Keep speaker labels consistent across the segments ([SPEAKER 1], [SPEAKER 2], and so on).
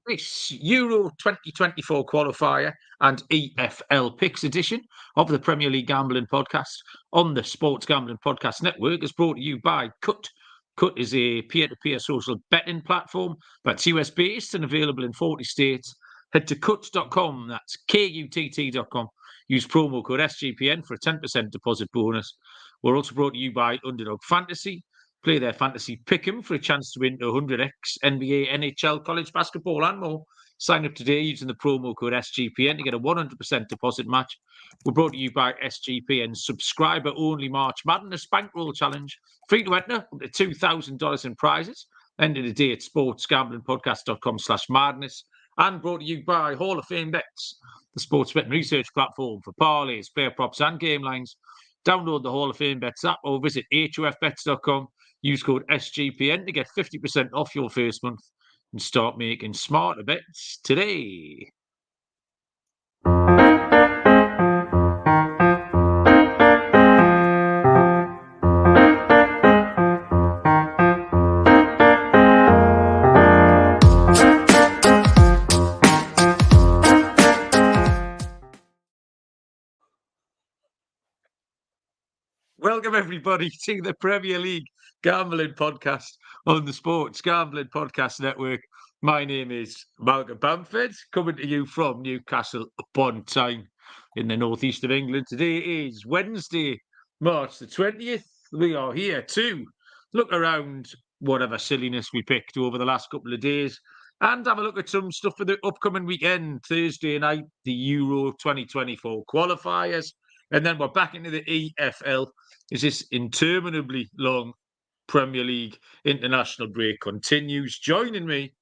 [SPEAKER 1] This Euro 2024 qualifier and EFL picks edition of the Premier League Gambling Podcast on the Sports Gambling Podcast Network is brought to you by Cut. Cut is a peer-to-peer social betting platform that's US-based and available in 40 states. Head to cut.com, that's KUTT.com. Use promo code SGPN for a 10% deposit bonus. We're also brought to you by Underdog Fantasy. Play their fantasy pick'em for a chance to win 100x NBA, NHL, college basketball and more. Sign up today using the promo code SGPN to get a 100% deposit match. We're brought to you by SGPN subscriber-only March Madness Bankroll Challenge. Free to enter, up to $2,000 in prizes. End of the day at sportsgamblingpodcast.com/madness. And brought to you by Hall of Fame Bets, the sports betting research platform for parlays, player props and game lines. Download the Hall of Fame Bets app or visit hofbets.com. Use code SGPN to get 50% off your first month and start making smarter bets today. Welcome, everybody, to the Premier League Gambling Podcast on the Sports Gambling Podcast Network. My name is Mal and Baz, coming to you from Newcastle upon Tyne in the northeast of England. Today is Wednesday, March the 20th. We are here to look around whatever silliness we picked over the last couple of days and have a look at some stuff for the upcoming weekend. Thursday night, the Euro 2024 qualifiers. And then we're back into the EFL as this interminably long Premier League international break continues. Joining me,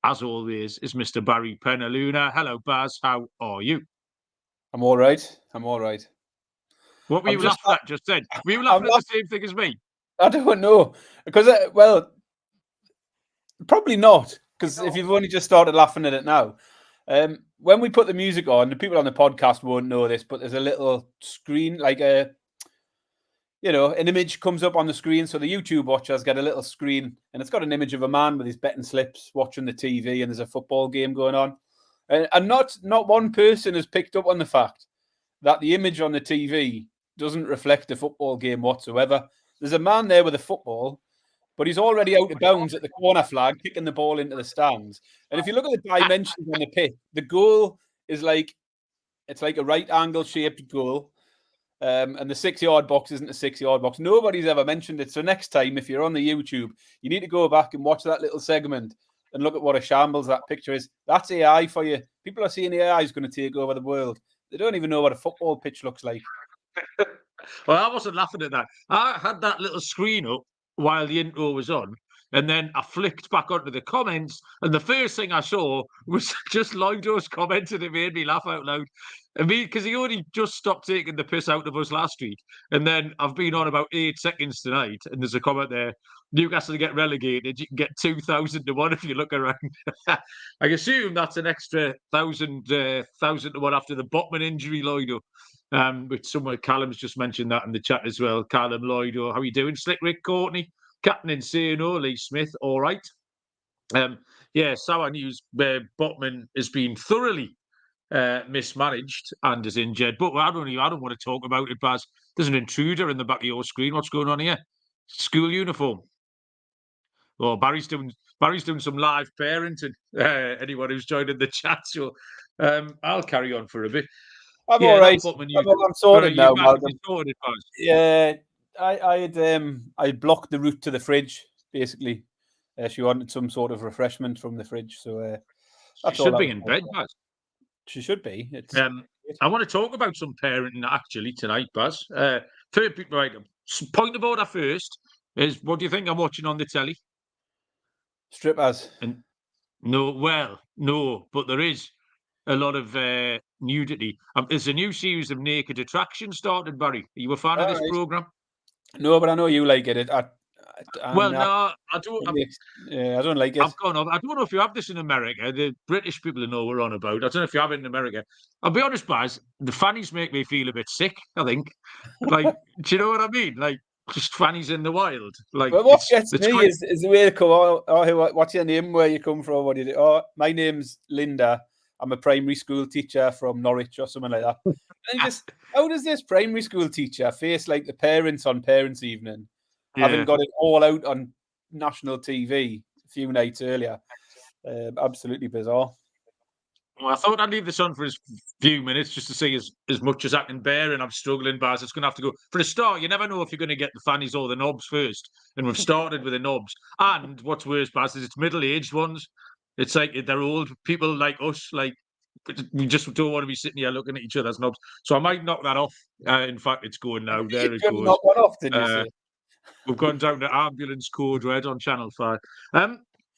[SPEAKER 1] as always, is Mr. Barry Penaluna. Hello, Baz. How are you?
[SPEAKER 2] I'm all right.
[SPEAKER 1] What were you laughing at just then? Were you laughing at the same thing as me?
[SPEAKER 2] I don't know. Because, well, probably not. Because if you've only just started laughing at it now. When we put the music on, the people on the podcast won't know this, but there's a little screen, like an image comes up on the screen. So the YouTube watchers get a little screen and it's got an image of a man with his betting slips watching the TV and there's a football game going on. And not one person has picked up on the fact that the image on the TV doesn't reflect a football game whatsoever. There's a man there with a football, but he's already out of bounds at the corner flag, kicking the ball into the stands. And if you look at the dimensions on the pitch, the goal is it's like a right angle shaped goal. And the 6-yard box isn't a 6-yard box. Nobody's ever mentioned it. So next time, if you're on the YouTube, you need to go back and watch that little segment and look at what a shambles that picture is. That's AI for you. People are saying AI is going to take over the world. They don't even know what a football pitch looks like.
[SPEAKER 1] Well, I wasn't laughing at that. I had that little screen up while the intro was on, and then I flicked back onto the comments, and the first thing I saw was just Lloydo's comment, and it made me laugh out loud. I mean, because he only just stopped taking the piss out of us last week, and then I've been on about 8 seconds tonight, and there's a comment there, Newcastle to get relegated, you can get 2,000 to 1 if you look around. I assume that's an extra 1,000 to 1 after the Botman injury, Lloydo. Which someone, Callum's just mentioned that in the chat as well. Callum Lloydo, how are you doing? Slick Rick Courtney, Captain Insane, Lee Smith, all right. Sour news where Botman has been thoroughly mismanaged and is injured. But I don't want to talk about it, Baz. There's an intruder in the back of your screen. What's going on here? School uniform. Oh, Barry's doing some live parenting. Anyone who's joined in the chat, so I'll carry on for a bit.
[SPEAKER 2] I'm all right. I'm sorted now, Malcolm.
[SPEAKER 1] Sorted,
[SPEAKER 2] yeah, I blocked the route to the fridge. Basically, she wanted some sort of refreshment from the fridge, so
[SPEAKER 1] that's all. She should be in bed, Baz.
[SPEAKER 2] She should be.
[SPEAKER 1] I want to talk about some parenting actually tonight, Baz. Right, point of order first is, what do you think I'm watching on the telly?
[SPEAKER 2] Strippers.
[SPEAKER 1] No, but there is a lot of nudity. There's a new series of naked attractions started, Barry. Are you a fan of this programme?
[SPEAKER 2] No, but I know you like it.
[SPEAKER 1] I don't.
[SPEAKER 2] I don't like it.
[SPEAKER 1] I've gone up. I don't know if you have this in America. The British people know what we're on about. I don't know if you have it in America. I'll be honest, Baz, the fannies make me feel a bit sick, I think. Like, do you know what I mean? Like, just fannies in the wild. Like,
[SPEAKER 2] But what gets
[SPEAKER 1] it's
[SPEAKER 2] me
[SPEAKER 1] quite...
[SPEAKER 2] is the way they come. What's your name? Where you come from? What do you do? Oh, my name's Linda. I'm a primary school teacher from Norwich or something like that. And just, how does this primary school teacher face like the parents on parents' evening, having got it all out on national TV a few nights earlier? Absolutely bizarre.
[SPEAKER 1] Well, I thought I'd leave this on for a few minutes just to see as much as I can bear, and I'm struggling, Baz. It's going to have to go. For a start, you never know if you're going to get the fannies or the knobs first, and we've started with the knobs. And what's worse, Baz, is it's middle-aged ones. It's like they're old people like us. Like, we just don't want to be sitting here looking at each other's knobs. So I might knock that off. In fact, it's going now. There it goes.
[SPEAKER 2] Knock one off, did you say?
[SPEAKER 1] We've gone down to Ambulance Code Red on Channel 5.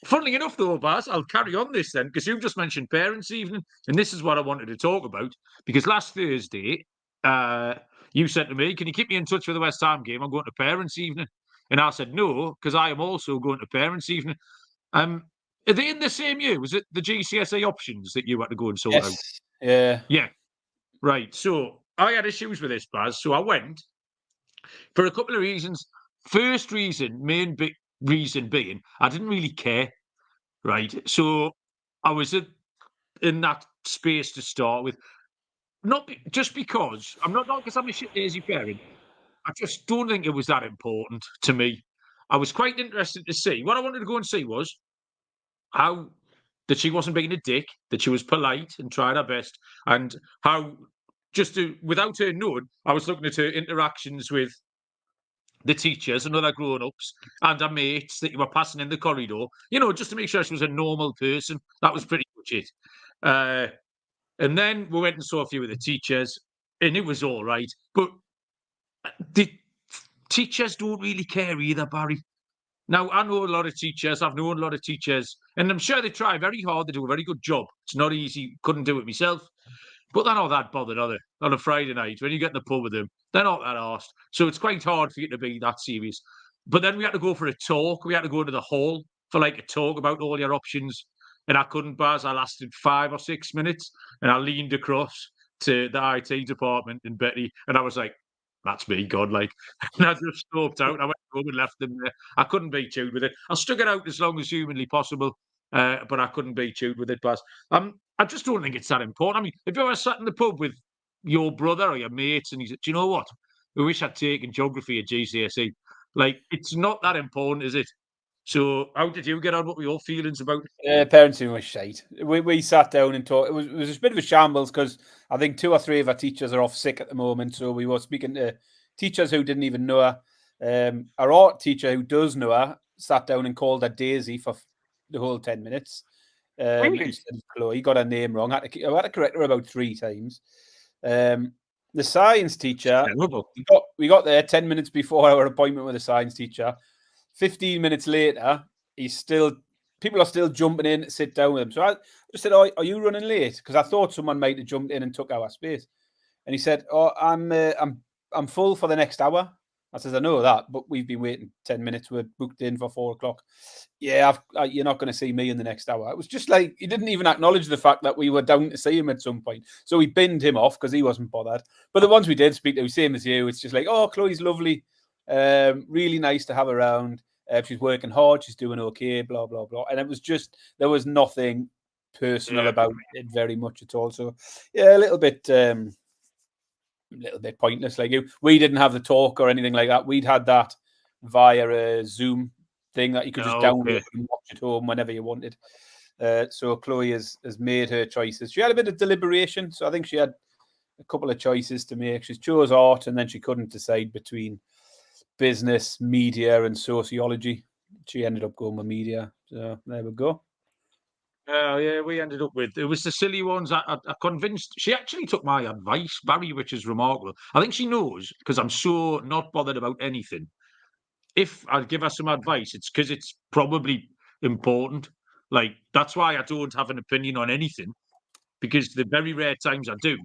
[SPEAKER 1] Funnily enough, though, Baz, I'll carry on this then, because you've just mentioned Parents' Evening, and this is what I wanted to talk about. Because last Thursday, you said to me, "Can you keep me in touch with the West Ham game? I'm going to Parents' Evening." And I said, "No, because I am also going to Parents' Evening." Are they in the same year? Was it the GCSE options that you had to go and sort out?
[SPEAKER 2] Yeah.
[SPEAKER 1] Yeah. Right. So I had issues with this, Baz. So I went for a couple of reasons. First reason, main big reason being, I didn't really care. Right. So I was in that space to start with. Not just because not because I'm a shit lazy parent. I just don't think it was that important to me. I was quite interested to see. What I wanted to go and see was how that she wasn't being a dick, that she was polite and tried her best, and how without her knowing, I was looking at her interactions with the teachers and other grown-ups and her mates that you were passing in the corridor, just to make sure she was a normal person. That was pretty much it. And then we went and saw a few of the teachers, and it was all right. But the teachers don't really care either, Barry. Now, I know a lot of teachers. I've known a lot of teachers, and I'm sure they try very hard. They do a very good job. It's not easy. Couldn't do it myself. But they're not that bothered, are they? On a Friday night, when you get in the pub with them, they're not that arsed. So it's quite hard for you to be that serious. But then we had to go for a talk. We had to go into the hall for like a talk about all your options. And I couldn't, Baz. I lasted 5 or 6 minutes, and I leaned across to the IT department and Betty, and I was like, "That's me, God!" Like, and I just stalked out. I went home and left them there. I couldn't be chewed with it. I stuck it out as long as humanly possible, but I couldn't be chewed with it, Baz. I just don't think it's that important. I mean, if you ever sat in the pub with your brother or your mates and he said, "Do you know what? I wish I'd taken geography at GCSE." Like, it's not that important, is it? So, how did you get on? What were your feelings about it?
[SPEAKER 2] Parenting was shite. We sat down and talked. It was a bit of a shambles because I think 2 or 3 of our teachers are off sick at the moment. So we were speaking to teachers who didn't even know her. Our art teacher who does know her sat down and called her Daisy for the whole 10 minutes.
[SPEAKER 1] Really?
[SPEAKER 2] Instead of Chloe, got her name wrong. I had to correct her about 3 times. The science teacher, we got there 10 minutes before our appointment with the science teacher. 15 minutes later, people are still jumping in to sit down with him. So I just said, "Oh, are you running late?" Because I thought someone might have jumped in and took our space. And he said, "Oh, I'm full for the next hour." I said, "I know that, but we've been waiting 10 minutes. We're booked in for 4 o'clock." "Yeah, you're not going to see me in the next hour." It was just like he didn't even acknowledge the fact that we were down to see him at some point. So we binned him off because he wasn't bothered. But the ones we did speak to, same as you, it's just like, "Oh, Chloe's lovely. Really nice to have around. She's working hard. She's doing okay, blah, blah, blah." And it was just, there was nothing personal about it very much at all. So, yeah, a little bit pointless. Like, we didn't have the talk or anything like that. We'd had that via a Zoom thing that you could just download and watch at home whenever you wanted. So Chloe has made her choices. She had a bit of deliberation. So I think she had a couple of choices to make. She chose art, and then she couldn't decide between business, media, and sociology. She ended up going with media. So there we go.
[SPEAKER 1] Yeah, we ended up with, it was the silly ones. I convinced, she actually took my advice, Barry, which is remarkable. I think she knows, because I'm so not bothered about anything. If I give her some advice, it's because it's probably important. Like, that's why I don't have an opinion on anything, because the very rare times I do,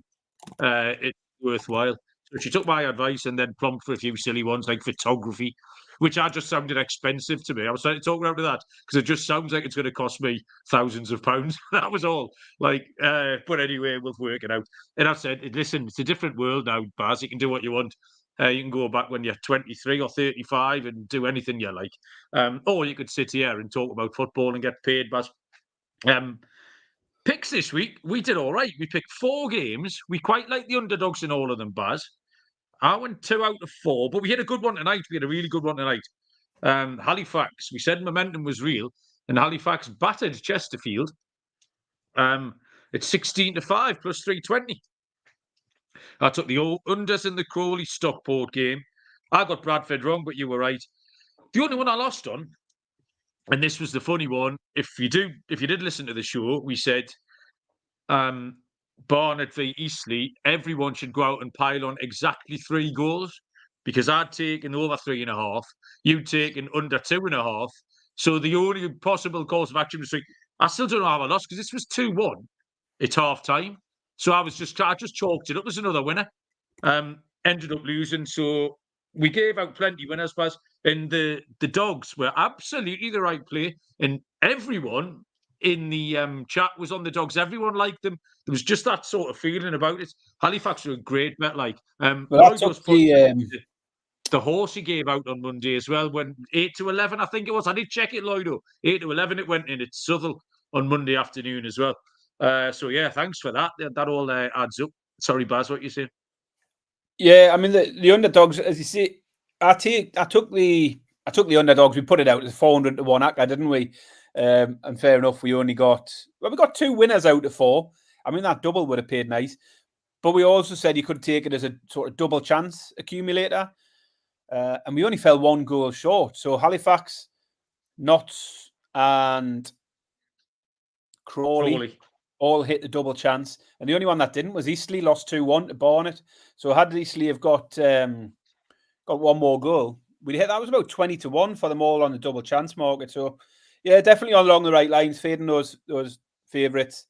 [SPEAKER 1] it's worthwhile. So she took my advice and then plumped for a few silly ones like photography, which I just sounded expensive to me. I was trying to talk her out of that because it just sounds like it's going to cost me thousands of pounds. That was all. Like, but anyway, we'll work it out. And I said, listen, it's a different world now, Baz. You can do what you want. You can go back when you're 23 or 35 and do anything you like. Or you could sit here and talk about football and get paid, Baz. Picks this week, we did all right. We picked 4 games. We quite like the underdogs in all of them, Baz. I went 2 out of 4, but we had a good one tonight. We had a really good one tonight. Halifax, we said momentum was real, and Halifax battered Chesterfield. It's 16-5 plus 320. I took the unders in the Crawley Stockport game. I got Bradford wrong, but you were right. The only one I lost on, and this was the funny one. If you did listen to the show, we said Barnet v Eastleigh, everyone should go out and pile on exactly 3 goals because I'd taken over 3.5, you'd taken under 2.5. So the only possible course of action was 3. I still don't know how I lost because this was 2-1 at half time. So I just chalked it up as another winner. Ended up losing. So we gave out plenty winners, Baz. And the dogs were absolutely the right play. And everyone in the chat was on the dogs. Everyone liked them. There was just that sort of feeling about it. Halifax were a great bet. Like the horse he gave out on Monday as well, when 8-11, I think it was. I did check it, Lloydo. 8-11, it went in at Southall on Monday afternoon as well. So yeah, thanks for that. That all adds up. Sorry, Baz, what you saying?
[SPEAKER 2] Yeah, I mean the underdogs, as you see, I took the underdogs. We put it out as 400 to 1 acca, didn't we? And fair enough, we got 2 winners out of 4. I mean, that double would have paid nice. But we also said you could take it as a sort of double chance accumulator. And we only fell 1 goal short. So Halifax, Notts and Crawley all hit the double chance. And the only one that didn't was Eastleigh, lost 2-1 to Barnet. So had Eastleigh have got 1 more goal, we'd hit that was about 20 to 1 for them all on the double chance market. So yeah, definitely along the right lines, fading those favourites.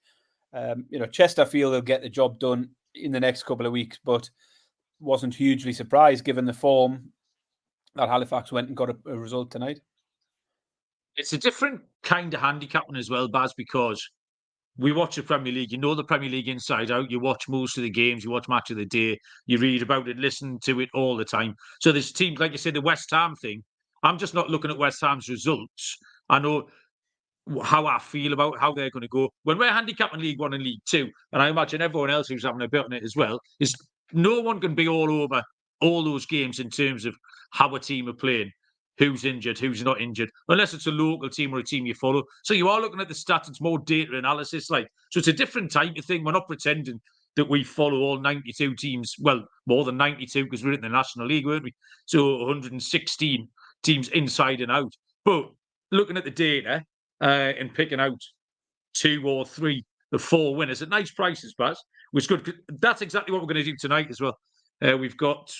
[SPEAKER 2] Chesterfield will get the job done in the next couple of weeks, but wasn't hugely surprised given the form that Halifax went and got a result tonight.
[SPEAKER 1] It's a different kind of handicapping as well, Baz, because we watch the Premier League. You know the Premier League inside out. You watch most of the games. You watch Match of the Day. You read about it, listen to it all the time. So there's teams, like you said, the West Ham thing. I'm just not looking at West Ham's results. I know how I feel about how they're going to go. When we're handicapping League 1 and League 2, and I imagine everyone else who's having a bit on it as well, is no one can be all over all those games in terms of how a team are playing. Who's injured, who's not injured, unless it's a local team or a team you follow. So you are looking at the stats, it's more data analysis. So it's a different type of thing. We're not pretending that we follow all 92 teams. Well, more than 92 because we're in the National League, weren't we? So 116 teams inside and out. But looking at the data and picking out 2 or 3 of 4 winners at nice prices, Baz, was good. That's exactly what we're going to do tonight as well. We've got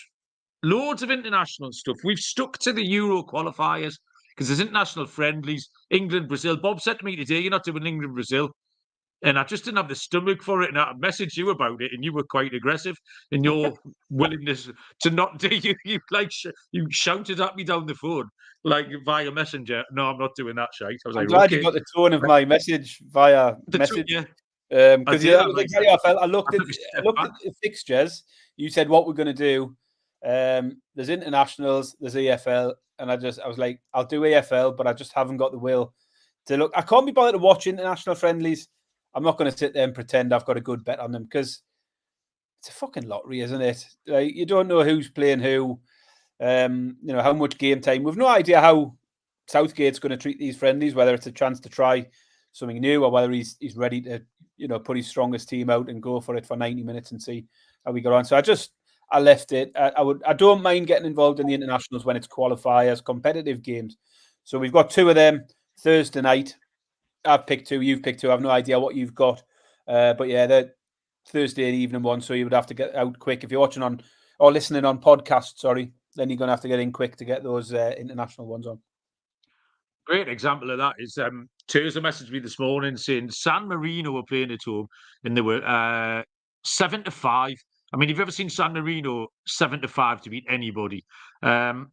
[SPEAKER 1] loads of international stuff. We've stuck to the Euro qualifiers because there's international friendlies. England, Brazil. Bob said to me today, you're not doing England, Brazil. And I just didn't have the stomach for it. And I messaged you about it, and you were quite aggressive in your willingness to not do. You shouted at me down the phone like via Messenger. No, I'm not doing that shite. I was
[SPEAKER 2] I'm
[SPEAKER 1] like,
[SPEAKER 2] glad
[SPEAKER 1] okay.
[SPEAKER 2] you got the tone of my message via message. Because I looked at the fixtures. You said what we're going to do. There's internationals, there's EFL, and I was like, I'll do EFL, but I just haven't got the will to look. I can't be bothered to watch international friendlies. I'm not going to sit there and pretend I've got a good bet on them because it's a fucking lottery, isn't it? Like, you don't know who's playing who, how much game time. We've no idea how Southgate's going to treat these friendlies, whether it's a chance to try something new or whether he's ready to, put his strongest team out and go for it for 90 minutes and see how we go on. So I left it. I don't mind getting involved in the internationals when it's qualifiers, competitive games. So we've got 2 of them Thursday night. I've picked 2. You've picked 2. I have no idea what you've got. But yeah, they're Thursday evening one. So you would have to get out quick. If you're watching on or listening on podcast, then you're going to have to get in quick to get those international ones on.
[SPEAKER 1] Great example of that is Terza messaged me this morning saying San Marino were playing at home and they were 7-5 I mean, you've ever seen San Marino 7-5 to beat anybody? And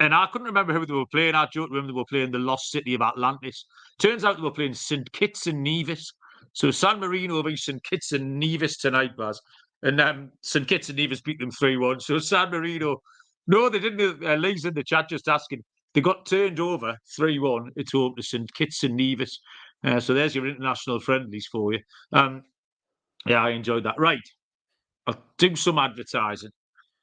[SPEAKER 1] I couldn't remember who they were playing. I joked with them they were playing the lost city of Atlantis. Turns out they were playing St Kitts and Nevis. So San Marino will be St Kitts and Nevis tonight, Baz. And St Kitts and Nevis beat them 3-1. So San Marino, no, they didn't. Lee's in the chat just asking. They got turned over 3-1 at home to St Kitts and Nevis. So there's your international friendlies for you. Yeah, I enjoyed that. Right. I'll do some advertising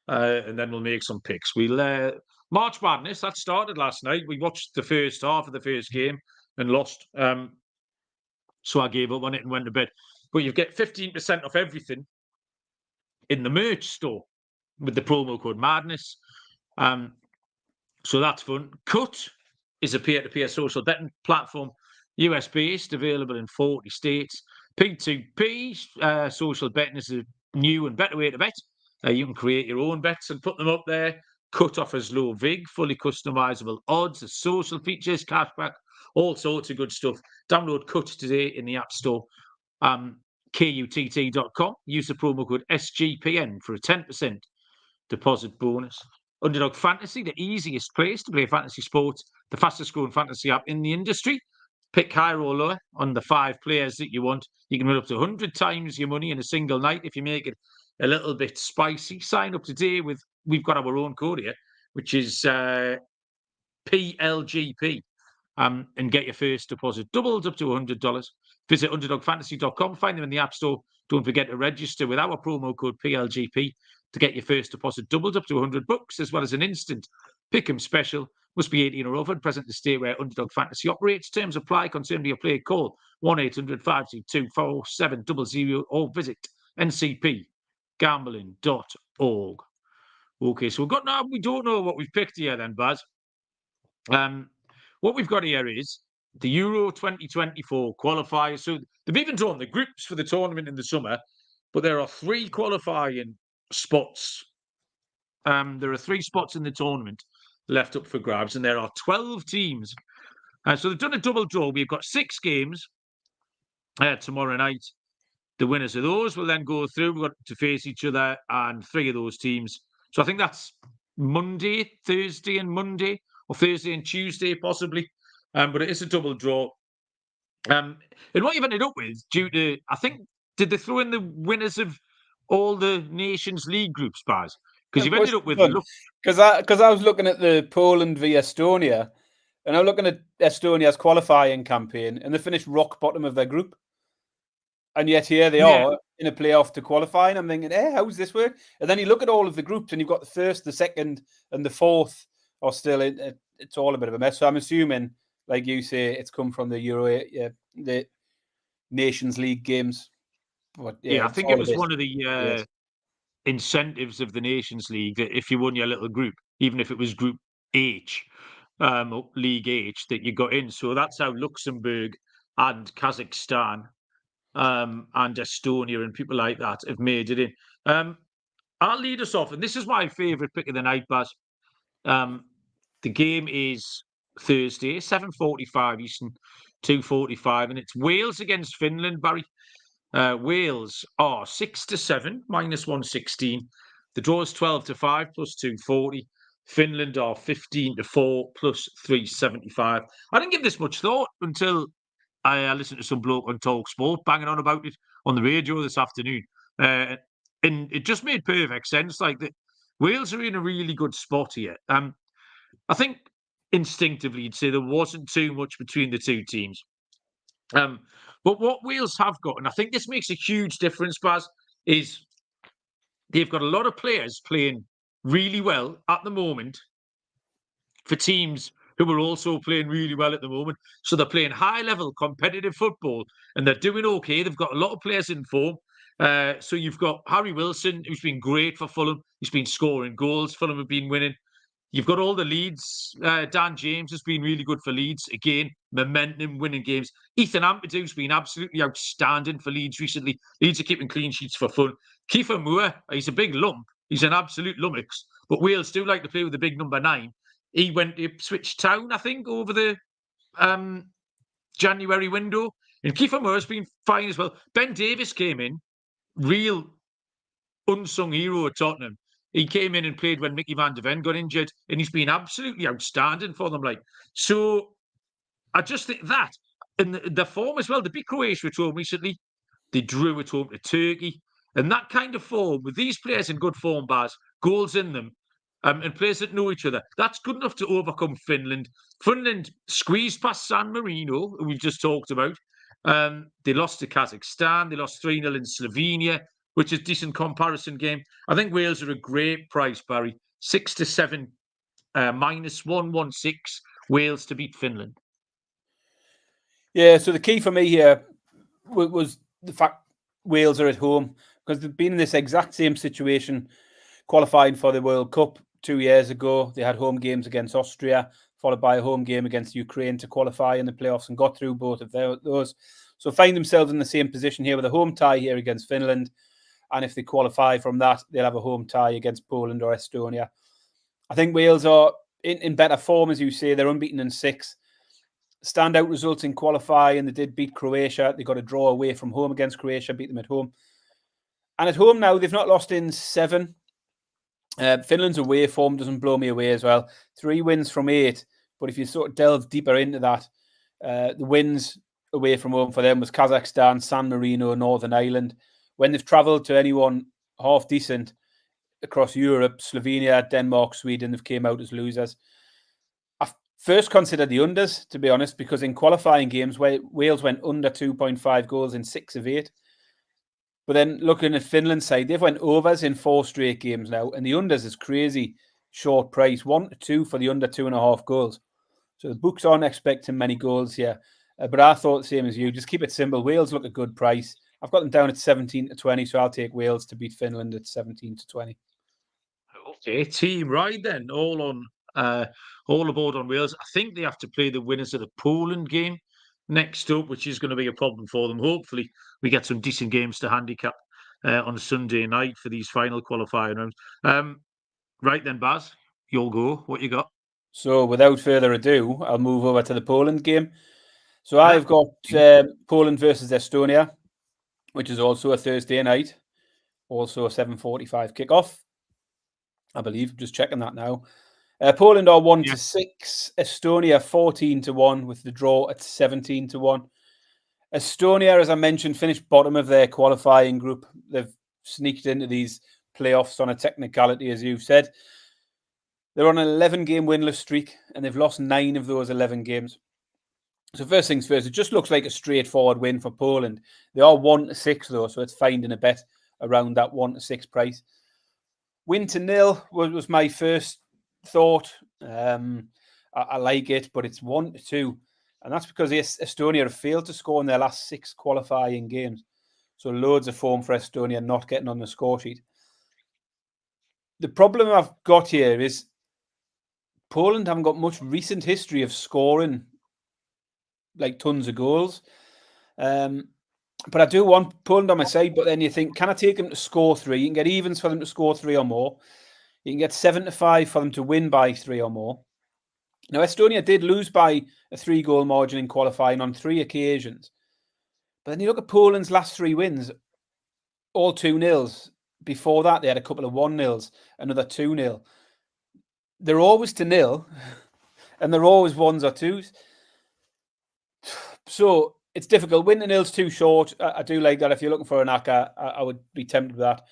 [SPEAKER 1] and then we'll make some picks. We'll March Madness, that started last night. We watched the first half of the first game and lost. So I gave up on it and went to bed. But you get 15% off everything in the merch store with the promo code Madness. So that's fun. Cut is a peer-to-peer social betting platform, US-based, available in 40 states. P2P, social betting is a new and better way to bet. You can create your own bets and put them up there. Cut offers low VIG, fully customizable odds, social features, cashback, all sorts of good stuff. Download Cut today in the App Store. KUTT.com. Use the promo code SGPN for a 10% deposit bonus. Underdog Fantasy, the easiest place to play fantasy sports, the fastest growing fantasy app in the industry. Pick higher or lower on the 5 players that you want. You can win up to 100 times your money in a single night if you make it a little bit spicy. Sign up today we've got our own code here, which is PLGP, and get your first deposit doubled up to $100. Visit underdogfantasy.com, find them in the App Store. Don't forget to register with our promo code PLGP to get your first deposit doubled up to $100, as well as an instant pick'em special. Must be 18 or over and present in the state where Underdog Fantasy operates. Terms apply. Concerned your play, call 1-800-522-4700 or visit ncpgambling.org. Okay, so we don't know what we've picked here then, Baz. What we've got here is the Euro 2024 qualifiers. So they've even drawn the groups for the tournament in the summer, but there are 3 qualifying spots. There are 3 spots in the tournament left up for grabs, and there are 12 teams. So they've done a double draw. We've got 6 games tomorrow night. The winners of those will then go through. We've got to face each other and 3 of those teams. So I think that's Monday, Thursday and Monday, or Thursday and Tuesday possibly. But it is a double draw. And what you've ended up with, due to, I think, did they throw in the winners of all the Nations League groups, Baz? Because you've ended up with...
[SPEAKER 2] Because I was looking at the Poland v Estonia, and I'm looking at Estonia's qualifying campaign, and they finished rock bottom of their group. And yet here they are in a playoff to qualify, and I'm thinking, how's this work? And then you look at all of the groups, and you've got the first, the second, and the fourth are still in. It's all a bit of a mess. So I'm assuming, like you say, it's come from the the Nations League games. But,
[SPEAKER 1] I think it was one of the incentives of the Nations League that if you won your little group, even if it was Group H, League H, that you got in. So that's how Luxembourg and Kazakhstan and Estonia and people like that have made it in. I'll lead us off, and this is my favourite pick of the night, Baz. The game is Thursday, 7:45 Eastern, 2:45, and it's Wales against Finland, Barry. Wales are 6-7, -116. The draw is 12-5, +240. Finland are 15-4, +375. I didn't give this much thought until I listened to some bloke on Talk Sport banging on about it on the radio this afternoon. And it just made perfect sense. Like, Wales are in a really good spot here. I think instinctively you'd say there wasn't too much between the two teams. But what Wales have got, and I think this makes a huge difference, Baz, is they've got a lot of players playing really well at the moment for teams who are also playing really well at the moment. So they're playing high-level competitive football, and they're doing okay. They've got a lot of players in form. So you've got Harry Wilson, who's been great for Fulham. He's been scoring goals. Fulham have been winning. You've got all the Leeds. Dan James has been really good for Leeds. Again, momentum, winning games. Ethan Ampadu been absolutely outstanding for Leeds recently. Leeds are keeping clean sheets for fun. Kiefer Moore, he's a big lump. He's an absolute lummox. But Wales do like to play with the big number 9. He went to Ipswich Town, I think, over the January window. And Kiefer Moore's been fine as well. Ben Davies came in, real unsung hero at Tottenham. He came in and played when Mickey van der Ven got injured, and he's been absolutely outstanding for them. So I just think that, and the form as well. They beat Croatia at home recently. They drew at home to Turkey. And that kind of form, with these players in good form, Baz, goals in them, and players that know each other, that's good enough to overcome Finland. Finland squeezed past San Marino, who we've just talked about. They lost to Kazakhstan. They lost 3-0 in Slovenia, which is a decent comparison game. I think Wales are a great price, Barry. 6-7, minus 116, Wales to beat Finland.
[SPEAKER 2] Yeah, so the key for me here was the fact Wales are at home, because they've been in this exact same situation qualifying for the World Cup 2 years ago. They had home games against Austria, followed by a home game against Ukraine to qualify in the playoffs, and got through both of those. So find themselves in the same position here with a home tie here against Finland. And if they qualify from that, they'll have a home tie against Poland or Estonia. I think Wales are in better form, as you say. They're unbeaten in 6. Standout results in qualifying. They did beat Croatia. They got a draw away from home against Croatia, beat them at home. And at home now, they've not lost in 7. Finland's away form doesn't blow me away as well. 3 wins from 8. But if you sort of delve deeper into that, the wins away from home for them was Kazakhstan, San Marino, Northern Ireland. When they've travelled to anyone half decent across Europe, Slovenia, Denmark, Sweden, they've came out as losers. I first considered the unders, to be honest, because in qualifying games, Wales went under 2.5 goals in 6 of 8. But then looking at Finland's side, they've went overs in 4 straight games now, and the unders is crazy short price, 1-2 for the under 2.5 goals. So the books aren't expecting many goals here. But I thought the same as you. Just keep it simple. Wales look a good price. I've got them down at 17-20, so I'll take Wales to beat Finland at 17-20.
[SPEAKER 1] Okay, team right then. All aboard on Wales. I think they have to play the winners of the Poland game next up, which is going to be a problem for them. Hopefully, we get some decent games to handicap on a Sunday night for these final qualifying rounds. Right then, Baz, you'll go. What you got?
[SPEAKER 2] So without further ado, I'll move over to the Poland game. So I've got Poland versus Estonia, which is also a Thursday night, also a 7:45 kickoff, I believe. Just checking that now. Poland are 1-6, Estonia 14-1, with the draw at 17-1. Estonia, as I mentioned, finished bottom of their qualifying group. They've sneaked into these playoffs on a technicality, as you've said. They're on an 11-game winless streak, and they've lost 9 of those 11 games. So first things first, it just looks like a straightforward win for Poland. They are 1-6 though, so it's finding a bet around that 1-6 price. 1-0 was my first thought. I like it, but it's 1-2, and that's because Estonia have failed to score in their last 6 qualifying games. So loads of form for Estonia not getting on the score sheet. The problem I've got here is Poland haven't got much recent history of scoring like tons of goals. But I do want Poland on my side. But then you think, can I take them to score 3? You can get evens for them to score 3 or more. You can get 7-5 for them to win by 3 or more. Now, Estonia did lose by a 3-goal margin in qualifying on 3 occasions. But then you look at Poland's last 3 wins, all 2-0s. Before that, they had a couple of 1-0s, another 2-0. They're always to 0, and they're always 1s or 2s. So it's difficult. 1-0's too short. I do like that. If you're looking for an ACCA, I would be tempted with that.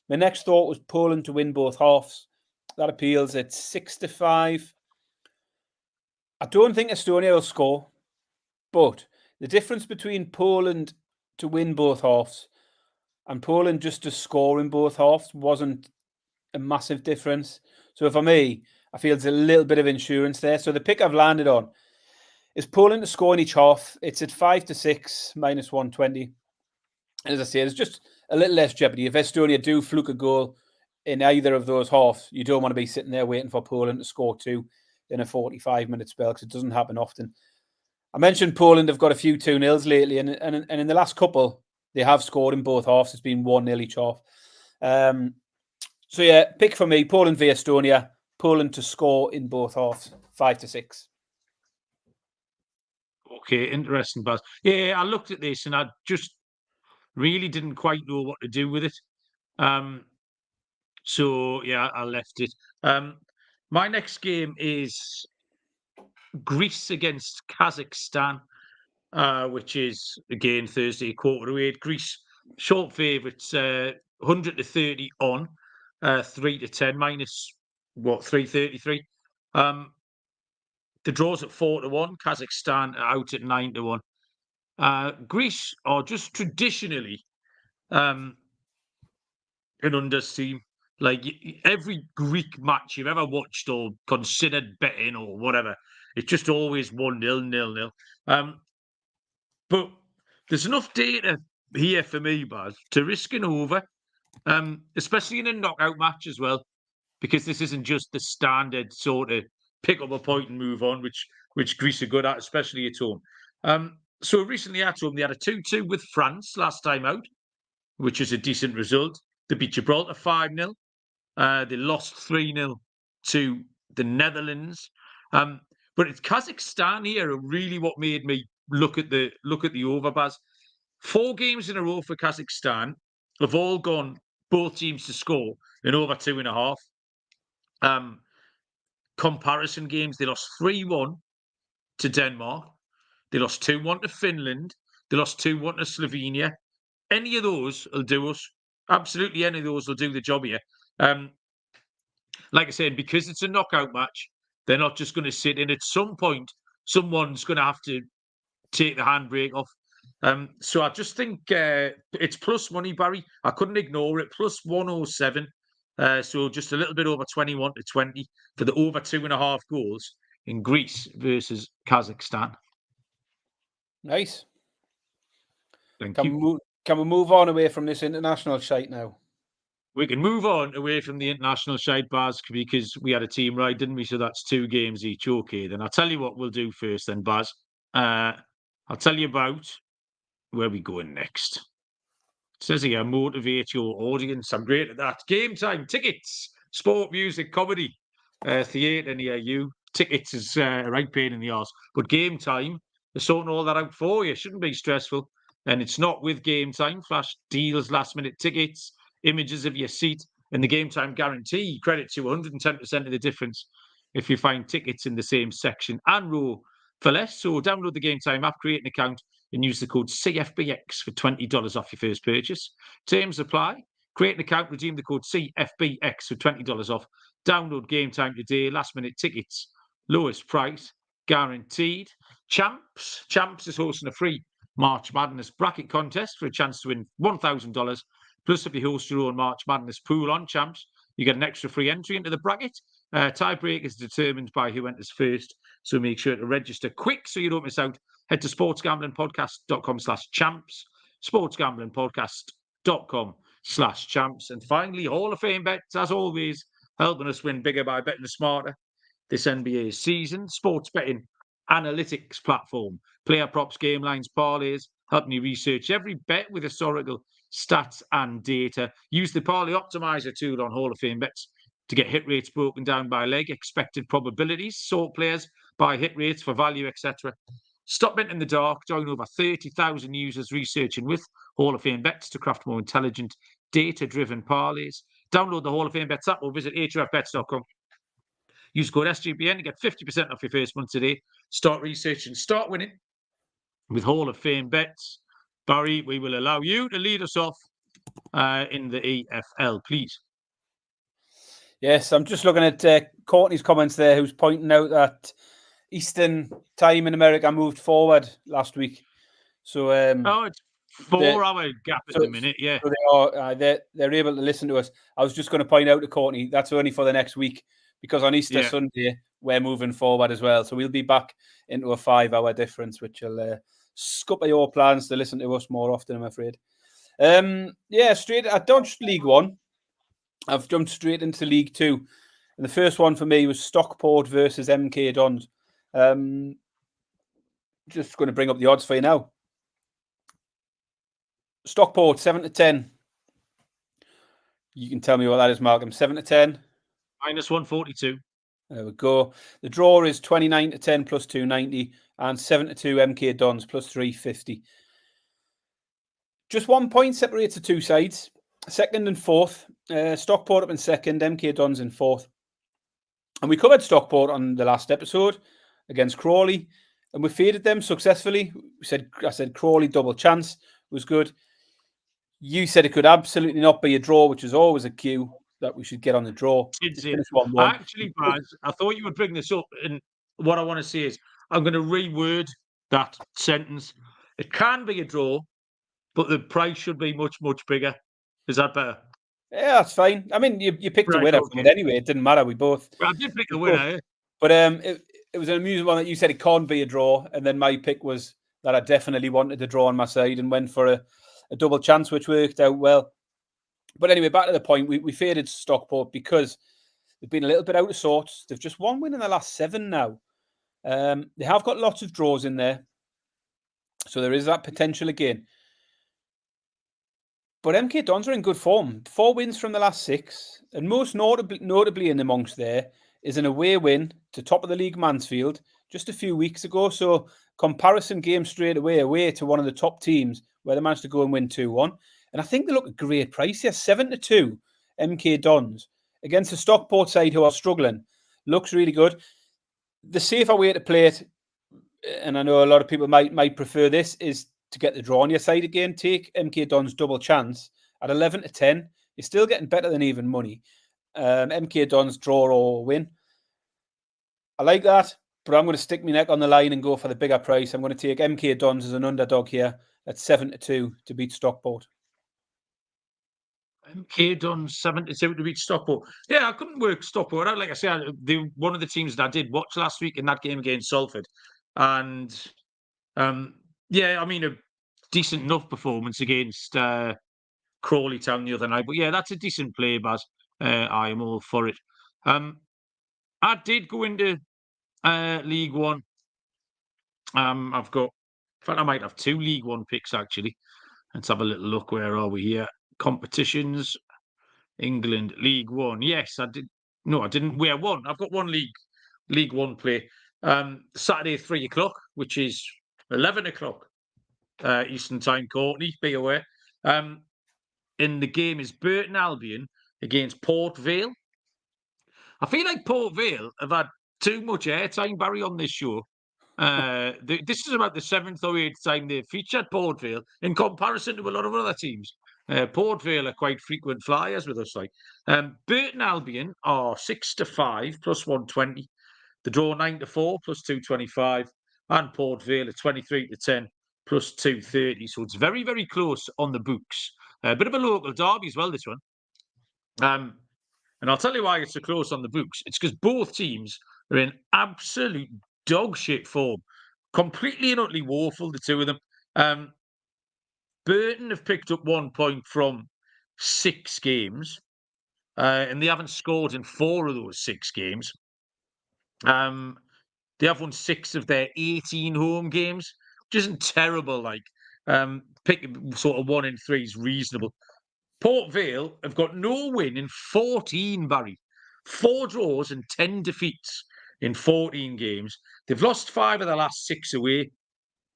[SPEAKER 2] My next thought was Poland to win both halves. That appeals at 6-5. I don't think Estonia will score, but the difference between Poland to win both halves and Poland just to score in both halves wasn't a massive difference. So for me, I feel there's a little bit of insurance there. So the pick I've landed on is Poland to score in each half. It's at 5-6, minus 120. And as I say, there's just a little less jeopardy. If Estonia do fluke a goal in either of those halves, you don't want to be sitting there waiting for Poland to score 2 in a 45-minute spell, because it doesn't happen often. I mentioned Poland have got a few 2-0s lately, and in the last couple, they have scored in both halves. It's been 1-0 each half. So yeah, pick for me, Poland v Estonia. Poland to score in both halves, 5-6.
[SPEAKER 1] Okay, interesting, Baz. Yeah, I looked at this and I just really didn't quite know what to do with it. So, yeah, I left it. My next game is Greece against Kazakhstan, which is, again, Thursday, 7:45. Greece, short favourites, 100 to 30 on, 3 to 10, minus, 333. The draw's at 4 to 1. Kazakhstan are out at 9 to 1. Greece are just traditionally an unders team. Like every Greek match you've ever watched or considered betting or whatever, it's just always 1-0, 0-0. But there's enough data here for me, Baz, to risk an over, especially in a knockout match as well, because this isn't just the standard sort of pick up a point and move on, which Greece are good at, especially at home. So recently at home, they had a 2-2 with France last time out, which is a decent result. They beat Gibraltar 5-0. They lost 3-0 to the Netherlands. But it's Kazakhstan here are really what made me look at the over, Baz. 4 games in a row for Kazakhstan have all gone both teams to score in over 2.5. Comparison games, they lost 3-1 to Denmark. They lost 2-1 to Finland. They lost 2-1 to Slovenia. Any of those will do us. Absolutely any of those will do the job here. Like I said, because it's a knockout match, they're not just going to sit in. At some point, someone's going to have to take the handbrake off. So I just think it's plus money, Barry. I couldn't ignore it. Plus 107. So just a little bit over 21 to 20 for the over 2.5 goals in Greece versus Kazakhstan.
[SPEAKER 2] Nice.
[SPEAKER 1] Thank you.
[SPEAKER 2] Can we move on away from this international shite now?
[SPEAKER 1] We can move on away from the international shite, Baz, because we had a team ride, didn't we? So that's 2 games each. Okay, then I'll tell you what we'll do first then, Baz. I'll tell you about where we going next. It says here, motivate your audience. I'm great at that. Game time, tickets, sport, music, comedy, theatre near you. Tickets is a right pain in the arse. But game time, they're sorting all that out for you. Shouldn't be stressful. And it's not with game time. Flash deals, last minute tickets, images of your seat, and the game time guarantee. Credit to 110% of the difference if you find tickets in the same section and row for less. So download the Game Time app, create an account, and use the code CFBX for $20 off your first purchase. Terms apply. Create an account, redeem the code CFBX for $20 off. Download Game Time today. Last minute tickets, lowest price, guaranteed. Champs is hosting a free March Madness bracket contest for a chance to win $1,000. Plus, if you host your own March Madness pool on Champs, you get an extra free entry into the bracket. Tiebreak is determined by who enters first, so make sure to register quick so you don't miss out. Head to sportsgamblingpodcast.com/champs, sportsgamblingpodcast.com/champs. And finally, Hall of Fame bets, as always, helping us win bigger by betting smarter this NBA season. Sports betting analytics platform, player props, game lines, parlays, helping you research every bet with historical stats and data. Use the Parlay Optimizer tool on Hall of Fame bets to get hit rates broken down by leg, expected probabilities, sort players by hit rates for value, etc. Stop betting in the dark. Join over 30,000 users researching with Hall of Fame bets to craft more intelligent, data-driven parlays. Download the Hall of Fame bets app or visit hofbets.com. Use code SGPN to get 50% off your first month today. Start researching, start winning with Hall of Fame bets. Barry, we will allow you to lead us off in the EFL, please.
[SPEAKER 2] Yes, I'm just looking at Courtney's comments there, who's pointing out that Eastern time in America moved forward last week. So
[SPEAKER 1] it's 4-hour gap at the minute, yeah.
[SPEAKER 2] So they're able to listen to us. I was just going to point out to Courtney, that's only for the next week, because on Easter Sunday, we're moving forward as well. So we'll be back into a 5-hour difference, which will scupper your plans to listen to us more often, I'm afraid. Straight. I dodged League One. I've jumped straight into League Two. And the first one for me was Stockport versus MK Dons. Just going to bring up the odds for you now. Stockport, 7 to 10. You can tell me what that is, Malcolm. 7 to 10.
[SPEAKER 1] Minus 142.
[SPEAKER 2] There we go. The draw is 29 to 10 plus 290 and 7 to 2 MK Dons plus 350. Just 1 point separates the two sides. second and fourth. Stockport up in second, MK Dons in fourth. And we covered Stockport on the last episode against Crawley, and we faded them successfully. I said Crawley double chance was good. You said it could absolutely not be a draw, which is always a cue that we should get on the draw.
[SPEAKER 1] Actually, Baz, I thought you would bring this up, and what I want to say is I'm going to reword that sentence. It can be a draw, but the price should be much, much bigger. Is that better?
[SPEAKER 2] Yeah, that's fine. I mean, you picked a winner from it anyway. It didn't matter. We both.
[SPEAKER 1] Well, I did pick a winner.
[SPEAKER 2] But it was an amusing one that you said it can't be a draw, and then my pick was that I definitely wanted to draw on my side and went for a double chance, which worked out well. But anyway, back to the point, we faded Stockport because they've been a little bit out of sorts. They've just one win in the last 7 now. They have got lots of draws in there, so there is that potential again. But MK Dons are in good form. 4 wins from the last 6. And most notably in amongst there is an away win to top of the league Mansfield just a few weeks ago. So comparison game straight away to one of the top teams where they managed to go and win 2-1. And I think they look a great price here. 7-2 MK Dons against the Stockport side who are struggling. Looks really good. The safer way to play it, and I know a lot of people might prefer this, is to get the draw on your side again. Take MK Dons double chance at 11-10. You're still getting better than even money. MK Dons draw or win. I like that, but I'm going to stick my neck on the line and go for the bigger price. I'm going to take MK Dons as an underdog here at 7-2 to beat Stockport.
[SPEAKER 1] MK Dons 7-2 to beat Stockport. Yeah, I couldn't work Stockport out. Like I said, they one of the teams that I did watch last week in that game against Salford. And yeah, I mean, a decent enough performance against Crawley Town the other night. But yeah, that's a decent play, Baz. I am all for it. I did go into League One. I've got, in fact, I might have 2 League One picks actually. Let's have a little look. Where are we here? Competitions, England, League One. Yes, I did. No, I didn't. Wear one. I've got one League One play. Saturday 3 o'clock, which is 11 o'clock Eastern Time. Courtney, be aware. And the game is Burton Albion against Port Vale. I feel like Port Vale have had too much airtime, Barry, on this show. This is about the 7th or 8th time they've featured Port Vale in comparison to a lot of other teams. Port Vale are quite frequent flyers with us. Like Burton Albion are 6-5 plus 120. The draw 9-4 plus 225, and Port Vale are 23-10 plus 230. So it's very, very close on the books. A bit of a local derby as well, this one. And I'll tell you why it's so close on the books. It's because both teams are in absolute dog shit form. Completely and utterly woeful, the two of them. Burton have picked up 1 point from 6 games, and they haven't scored in 4 of those 6 games. They have won 6 of their 18 home games, which isn't terrible. Like, pick sort of 1 in 3 is reasonable. Port Vale have got no win in 14, Barry. 4 draws and 10 defeats in 14 games. They've lost 5 of the last 6 away.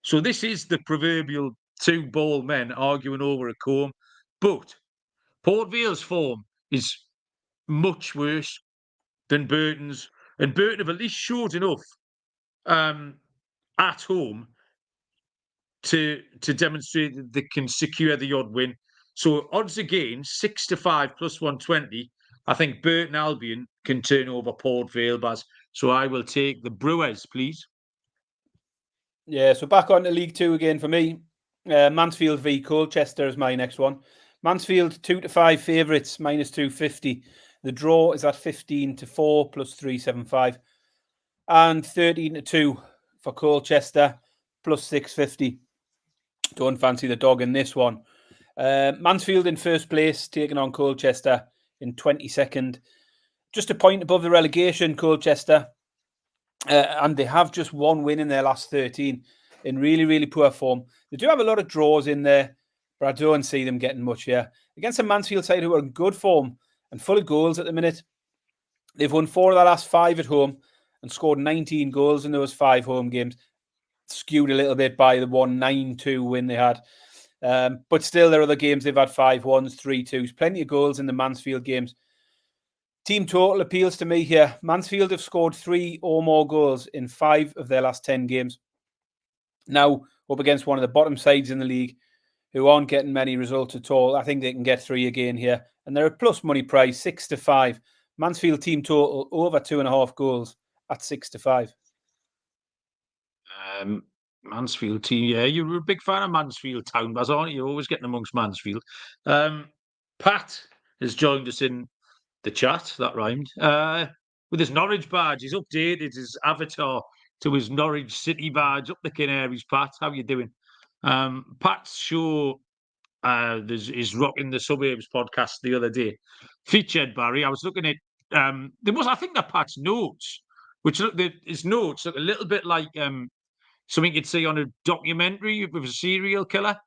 [SPEAKER 1] So this is the proverbial 2 bald men arguing over a comb. But Port Vale's form is much worse than Burton's. And Burton have at least showed enough at home to demonstrate that they can secure the odd win. So odds again, 6-5 plus 120. I think Burton Albion can turn over Port Vale, Baz. So I will take the Brewers, please.
[SPEAKER 2] Yeah, so back on to League 2 again for me. Mansfield v Colchester is my next one. Mansfield 2-5 favourites, minus 250. The draw is at 15-4 plus 375. And 13-2 for Colchester plus 650. Don't fancy the dog in this one. Mansfield in first place, taking on Colchester in 22nd. Just a point above the relegation, Colchester. And they have just 1 win in their last 13 in really, really poor form. They do have a lot of draws in there, but I don't see them getting much here. Against a Mansfield side who are in good form and full of goals at the minute. They've won 4 of their last 5 at home and scored 19 goals in those 5 home games. Skewed a little bit by the 1-9-2 win they had. But still, there are other games they've had 5-1s, 3-2s, plenty of goals in the Mansfield games. Team total appeals to me here. Mansfield have scored 3 or more goals in 5 of their last 10 games. Now, up against one of the bottom sides in the league who aren't getting many results at all. I think they can get 3 again here. And they're a plus money price, 6-5. Mansfield team total over 2.5 goals at 6-5.
[SPEAKER 1] Mansfield team, yeah, you're a big fan of Mansfield Town, Baz, aren't you? You're always getting amongst Mansfield. Pat has joined us in the chat, that rhymed, with his Norwich badge. He's updated his avatar to his Norwich City badge. Up the Canaries, Pat. How you doing? Pat's show is Rocking the Suburbs podcast the other day. Featured Barry. I was looking at I think they're Pat's notes, which his notes look a little bit like something you'd see on a documentary with a serial killer,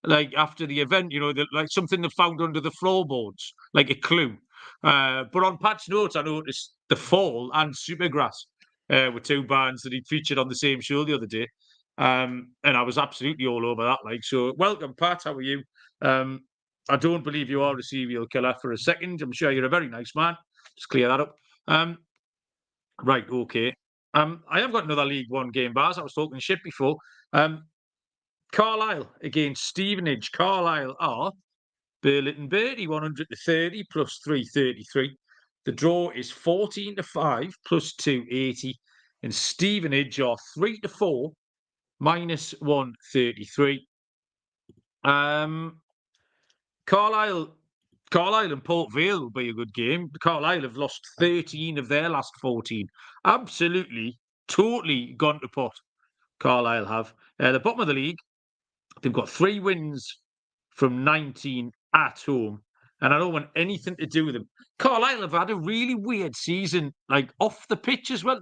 [SPEAKER 1] like after the event, like something they found under the floorboards, like a clue. But on Pat's notes, I noticed The Fall and Supergrass were 2 bands that he'd featured on the same show the other day. And I was absolutely all over that. So welcome, Pat. How are you? I don't believe you are a serial killer for a second. I'm sure you're a very nice man. Just clear that up. Right, okay. I have got another League One game, Baz. I was talking shit before. Carlisle against Stevenage. Carlisle are Burton Birdie 130 plus 333. The draw is 14-5 plus 280. And Stevenage are 3-4 minus 133. Carlisle and Port Vale will be a good game. Carlisle have lost 13 of their last 14. Absolutely, totally gone to pot. Carlisle have. The bottom of the league, they've got 3 wins from 19 at home. And I don't want anything to do with them. Carlisle have had a really weird season, like off the pitch as well.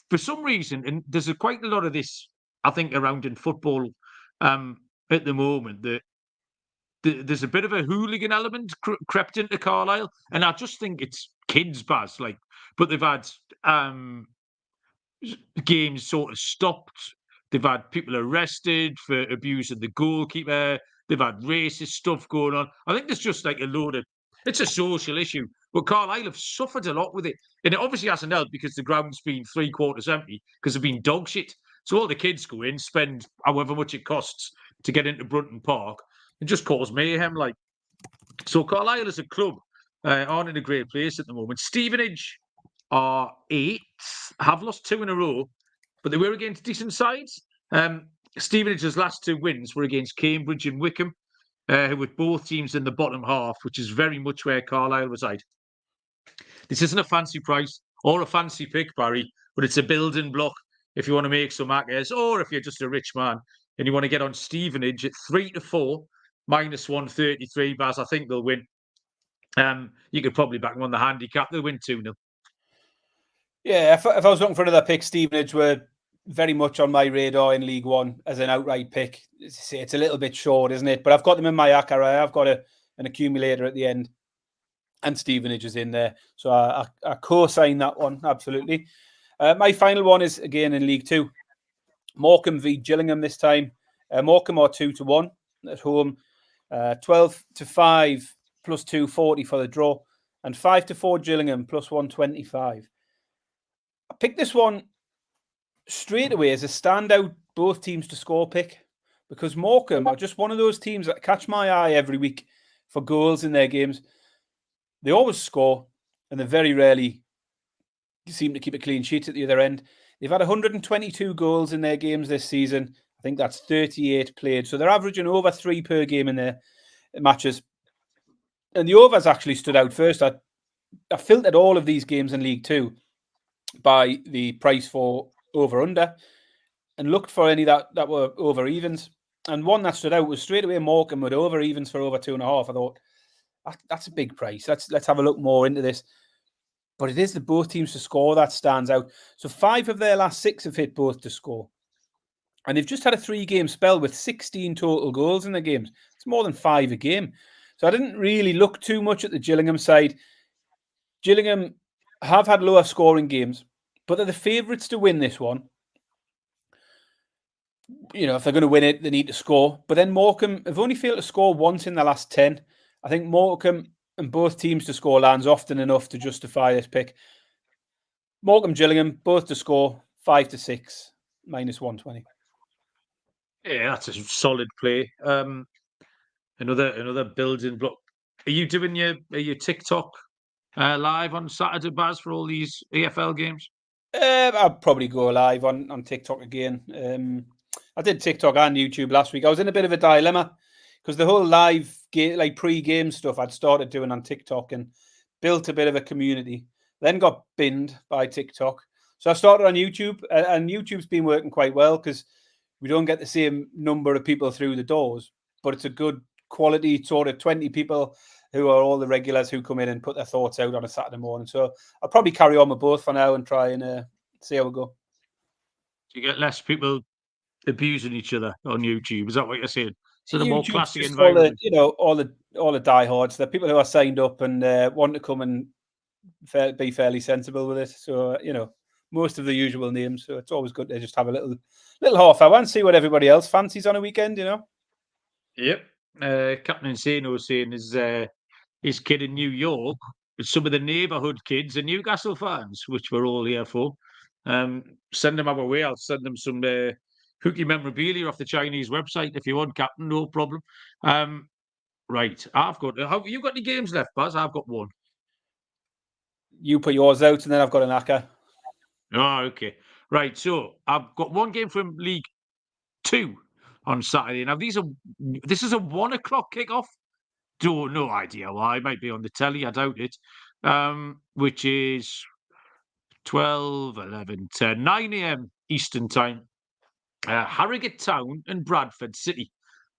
[SPEAKER 1] For some reason, and there's quite a lot of this, I think, around in football at the moment, that there's a bit of a hooligan element crept into Carlisle, and I just think it's kids, Baz. But they've had games sort of stopped. They've had people arrested for abusing the goalkeeper. They've had racist stuff going on. I think there's just like a load of. It's a social issue, but Carlisle have suffered a lot with it, and it obviously hasn't helped because the ground's been 3/4 empty because they've been dog shit. So all the kids go in, spend however much it costs to get into Burton Park, and just cause mayhem. So Carlisle as a club aren't in a great place at the moment. Stevenage are 8th, have lost 2 in a row, but they were against decent sides. Stevenage's last 2 wins were against Cambridge and Wycombe, with both teams in the bottom half, which is very much where Carlisle reside. This isn't a fancy price or a fancy pick, Barry, but it's a building block if you want to make some acres, or if you're just a rich man and you want to get on Stevenage at 3-4 minus 133. Baz, I think they'll win. You could probably back them on the handicap. They'll win 2-0.
[SPEAKER 2] Yeah, if I was looking for another pick, Stevenage were very much on my radar in League One as an outright pick. It's a little bit short, isn't it? But I've got them in my ACCA. I've got an accumulator at the end, and Stevenage is in there. So I co-sign that one, absolutely. My final one is, again, in League Two. Morecambe v Gillingham this time. Morecambe are 2-1 at home. 12-5 plus 240 for the draw. And 5-4 Gillingham plus 125. I picked this one straight away as a standout both teams to score pick, because Morecambe are just one of those teams that catch my eye every week for goals in their games. They always score, and they very rarely seem to keep a clean sheet at the other end. They've had 122 goals in their games this season. I think that's 38 played. So they're averaging over 3 per game in their matches. And the overs actually stood out first. I filtered all of these games in League Two by the price for over-under and looked for any that were over-evens. And one that stood out was straight away Morecambe with over-evens for over 2.5. I thought, that's a big price. Let's have a look more into this. But it is the both teams to score that stands out. So 5 of their last 6 have hit both to score. And they've just had a 3-game spell with 16 total goals in the games. It's more than 5 a game. So I didn't really look too much at the Gillingham side. Gillingham have had lower scoring games, but they're the favourites to win this one. if they're going to win it, they need to score. But then Morecambe have only failed to score once in the last 10. I think Morecambe and both teams to score lands often enough to justify this pick. Morecambe, Gillingham, both to score 5-6, -120.
[SPEAKER 1] Yeah, that's a solid play. Another building block. Are you doing your TikTok live on Saturday, Baz, for all these EFL games?
[SPEAKER 2] I'll probably go live on TikTok again. I did TikTok and YouTube last week. I was in a bit of a dilemma because the whole live pre-game stuff I'd started doing on TikTok and built a bit of a community. Then got binned by TikTok, so I started on YouTube, and YouTube's been working quite well because we don't get the same number of people through the doors, but it's a good quality sort of 20 people who are all the regulars who come in and put their thoughts out on a Saturday morning. So I'll probably carry on with both for now and try and see how we go.
[SPEAKER 1] You get less people abusing each other on YouTube. Is that what you're saying? So the more classy
[SPEAKER 2] environment. All the diehards, the people who are signed up and want to come and be fairly sensible with it. So most of the usual names. So it's always good to just have a little half hour and see what everybody else fancies on a weekend.
[SPEAKER 1] Yep. Captain Insano was saying his kid in New York, some of the neighbourhood kids are Newcastle fans, which we're all here for. Send them our way. I'll send them some hooky memorabilia off the Chinese website if you want, Captain. No problem. Right, I've got. Have you got any games left, Baz? I've got one.
[SPEAKER 2] You put yours out, and then I've got an ACCA.
[SPEAKER 1] Oh, okay. Right, so I've got one game from League 2 on Saturday. Now, this is a 1 o'clock kickoff. No idea why. It might be on the telly. I doubt it. Which is 12, 11, 10, 9 a.m. Eastern time. Harrogate Town and Bradford City.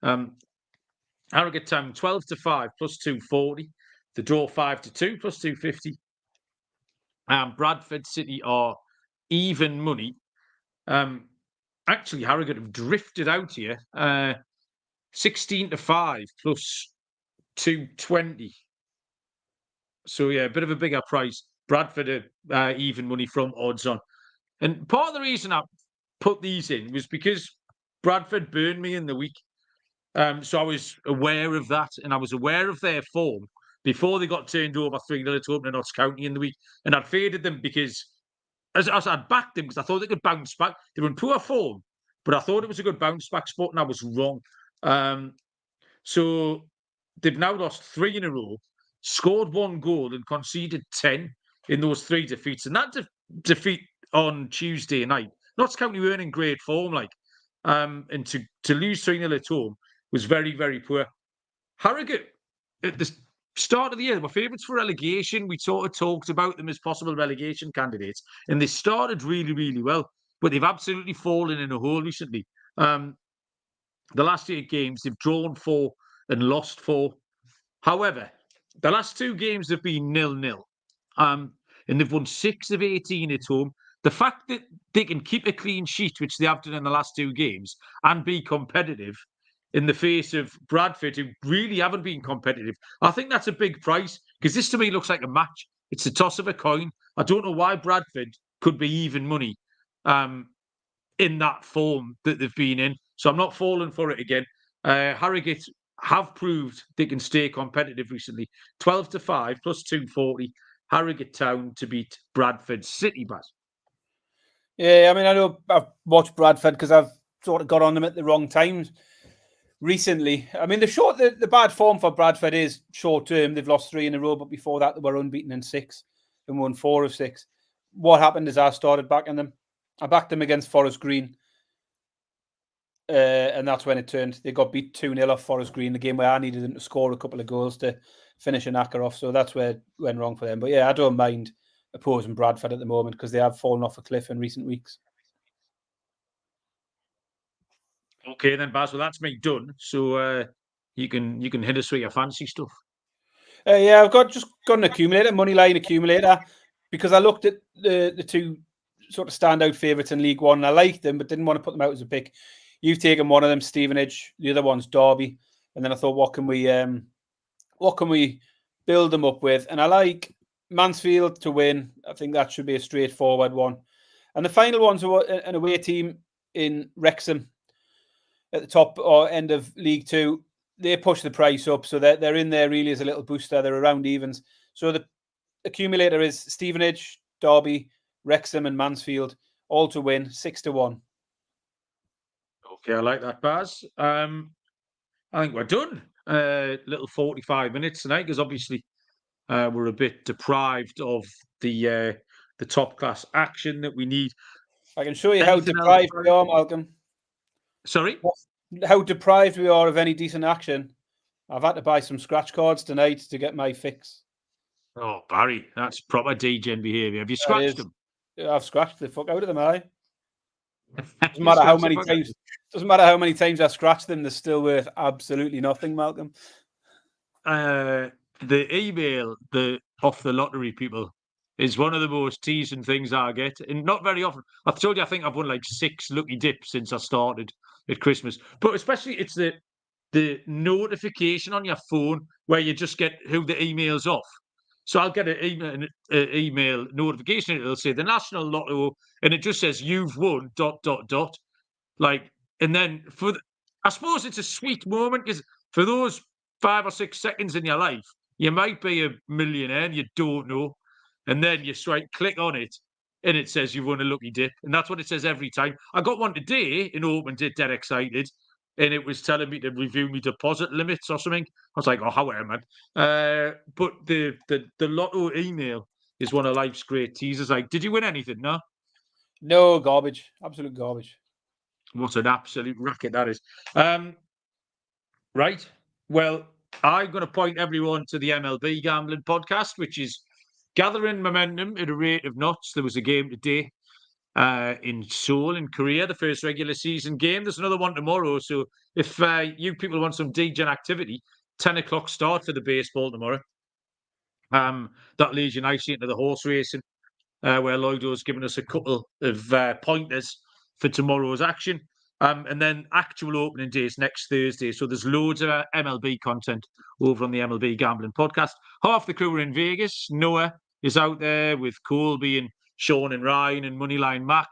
[SPEAKER 1] Harrogate Town 12-5 plus 240. The draw 5-2 plus 250. Bradford City are even money. Actually, Harrogate have drifted out here. 16-5 plus 220. So yeah, a bit of a bigger price. Bradford are even money from odds on. And part of the reason I put these in was because Bradford burned me in the week. So I was aware of that, and I was aware of their form before they got turned over 3-0 to Open Notts County in the week. And I'd faded them because as I'd backed them because I thought they could bounce back. They were in poor form, but I thought it was a good bounce back spot, and I was wrong. So they've now lost 3 in a row, scored 1 goal and conceded 10 in those 3 defeats. And that defeat on Tuesday night, Notts County weren't in great form, and to lose 3-0 at home was very, very poor. Harrogate, at the start of the year, they were favourites for relegation. We sort of talked about them as possible relegation candidates, and they started really, really well, but they've absolutely fallen in a hole recently. The last 8 games, they've drawn 4 and lost 4. However, the last 2 games have been 0-0, and they've won 6 of 18 at home. The fact that they can keep a clean sheet, which they have done in the last 2 games, and be competitive in the face of Bradford, who really haven't been competitive, I think that's a big price, because this to me looks like a match. It's a toss of a coin. I don't know why Bradford could be even money in that form that they've been in. So I'm not falling for it again. Harrogate have proved they can stay competitive recently. 12-5 plus 240. Harrogate Town to beat Bradford City, Baz.
[SPEAKER 2] Yeah, I mean, I know I've watched Bradford because I've sort of got on them at the wrong times recently. I mean, the bad form for Bradford is short term. They've lost 3 in a row, but before that they were unbeaten in 6 and won 4 of 6. What happened is I started backing them. I backed them against Forest Green, and that's when it turned. They got beat 2-0 off Forest Green, the game where I needed them to score a couple of goals to finish an ACCA off. So that's where it went wrong for them. But yeah, I don't mind opposing Bradford at the moment because they have fallen off a cliff in recent weeks.
[SPEAKER 1] Okay, then, Baz. Well, that's me done. So you can hit us with your fancy stuff.
[SPEAKER 2] Yeah, I've got an accumulator, moneyline accumulator, because I looked at the 2 sort of standout favourites in League One. And I liked them, but didn't want to put them out as a pick. You've taken one of them, Stevenage. The other one's Derby. And then I thought, what can we build them up with? And I like Mansfield to win. I think that should be a straightforward one. And the final one's an away team in Wrexham. at the top or end of League Two, they push the price up. So they're in there really as a little booster. They're around evens. So the accumulator is Stevenage, Derby, Wrexham and Mansfield, all to win, 6-1.
[SPEAKER 1] Okay, I like that, Baz. I think we're done. Little 45 minutes tonight, because obviously we're a bit deprived of the top class action that we need.
[SPEAKER 2] I can show you how deprived we are, Malcolm.
[SPEAKER 1] Sorry?
[SPEAKER 2] How deprived we are of any decent action. I've had to buy some scratch cards tonight to get my fix.
[SPEAKER 1] Oh, Barry, that's proper degen behaviour. Have you scratched them?
[SPEAKER 2] I've scratched the fuck out of them, Doesn't matter how many times. Doesn't matter how many times I scratch them. They're still worth absolutely nothing, Malcolm.
[SPEAKER 1] The email off the lottery people is one of the most teasing things I get, and not very often. I've told you I think I've won like 6 lucky dips since I started at Christmas. But especially it's the notification on your phone where you just get who the email's off. So I'll get an email notification. It'll say the National Lotto, and it just says you've won ... Like, and then I suppose it's a sweet moment, because for those 5 or 6 seconds in your life, you might be a millionaire and you don't know. And then you click on it, and it says you've won a lucky dip. And that's what it says every time. I got one today and opened it, dead excited. And it was telling me to review my deposit limits or something. I was like, oh, however, man. But the lotto email is one of life's great teasers. Like, did you win anything? No?
[SPEAKER 2] No, garbage. Absolute garbage.
[SPEAKER 1] What an absolute racket that is. Right. Well, I'm going to point everyone to the MLB Gambling Podcast, which is gathering momentum at a rate of knots. There was a game today in Seoul in Korea, the first regular season game. There's another one tomorrow. So if you people want some degen activity, 10 o'clock start for the baseball tomorrow. That leads you nicely into the horse racing, where Lloydo's given us a couple of pointers for tomorrow's action. And then actual opening days next Thursday. So there's loads of MLB content over on the MLB Gambling Podcast. Half the crew are in Vegas. Noah is out there with Colby and Sean and Ryan and Moneyline Mac.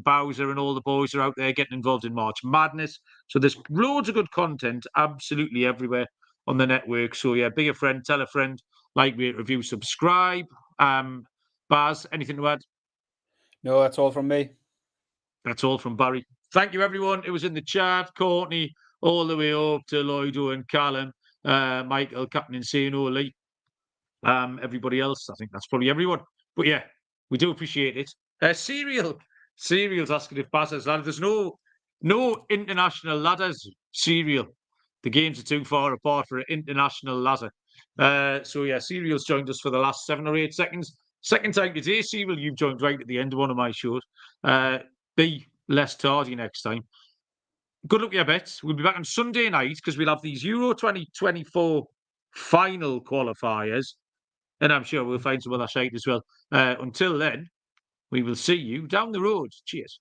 [SPEAKER 1] Bowser and all the boys are out there getting involved in March Madness. So there's loads of good content absolutely everywhere on the network. So yeah, be a friend, tell a friend, like, rate, review, subscribe. Baz, anything to add?
[SPEAKER 2] No, that's all from me.
[SPEAKER 1] That's all from Barry. Thank you, everyone. It was in the chat. Courtney, all the way up to Lloydo and Callum, Michael, Captain Insano, Lee, everybody else. I think that's probably everyone. But yeah, we do appreciate it. Serial's asking if Baz has ladder. There's no international ladders, Serial. The games are too far apart for an international ladder. So yeah, Serial's joined us for the last 7 or 8 seconds. Second time today, Serial, you've joined right at the end of one of my shows. Be less tardy next time. Good luck with your bets. We'll be back on Sunday night, because we'll have these Euro 2024 final qualifiers, and I'm sure we'll find some other shite as well. Until then, we will see you down the road. Cheers.